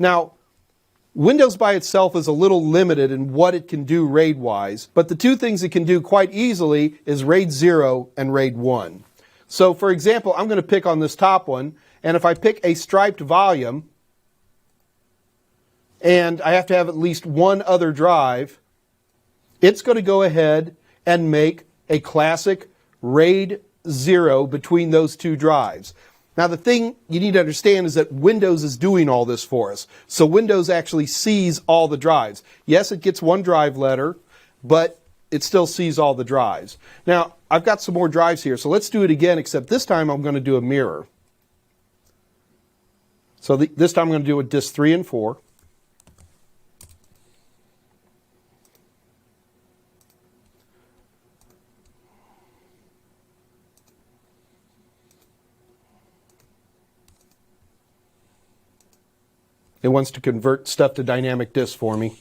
Now, Windows by itself is a little limited in what it can do RAID-wise, but the two things it can do quite easily is RAID 0 and RAID 1. So for example, I'm going to pick on this top one, and if I pick a striped volume, and I have to have at least one other drive, it's going to go ahead and make a classic RAID 0 between those two drives. Now the thing you need to understand is that Windows is doing all this for us. So Windows actually sees all the drives. Yes, it gets one drive letter, but it still sees all the drives. Now, I've got some more drives here, so let's do it again, except this time I'm going to do a mirror. So this time I'm going to do it with disk 3 and 4. It wants to convert stuff to dynamic disk for me.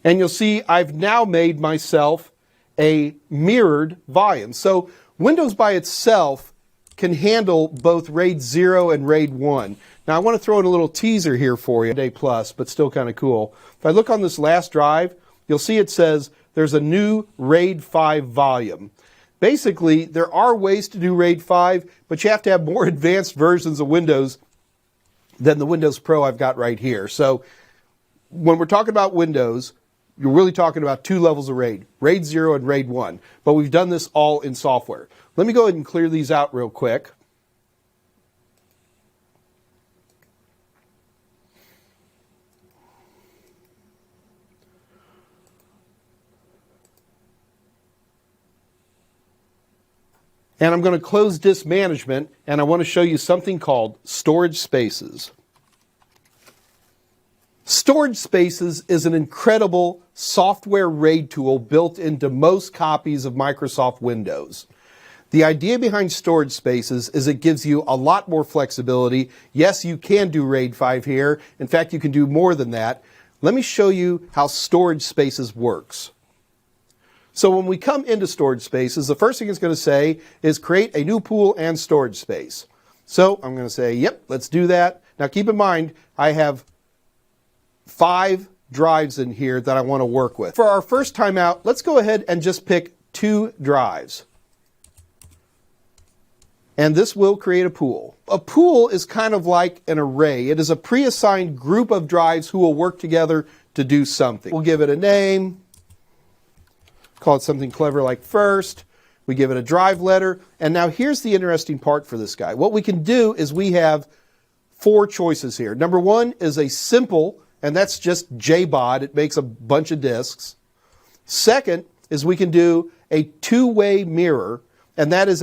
And you'll see I've now made myself a mirrored volume. So Windows by itself can handle both RAID 0 and RAID 1. Now I want to throw in a little teaser here for you, Day Plus, but still kind of cool. If I look on this last drive, you'll see it says there's a new RAID 5 volume. Basically, there are ways to do RAID 5, but you have to have more advanced versions of Windows than the Windows Pro I've got right here. So when we're talking about Windows, you're really talking about two levels of RAID, RAID 0 and RAID 1. But we've done this all in software. Let me go ahead and clear these out real quick. And I'm going to close disk management, and I want to show you something called storage spaces. Storage spaces is an incredible software RAID tool built into most copies of Microsoft Windows. The idea behind storage spaces is it gives you a lot more flexibility. Yes, you can do RAID 5 here. In fact, you can do more than that. Let me show you how storage spaces works. So when we come into storage spaces, the first thing it's going to say is create a new pool and storage space. So I'm going to say, yep, let's do that. Now keep in mind, I have 5 drives in here that I want to work with. For our first time out, let's go ahead and just pick 2 drives. And this will create a pool. A pool is kind of like an array. It is a pre-assigned group of drives who will work together to do something. We'll give it a name. Call it something clever like first. We give it a drive letter. And now here's the interesting part for this guy. What we can do is we have 4 choices here. Number 1 is a simple, and that's just JBOD. It makes a bunch of disks. Second is we can do a two-way mirror, and that is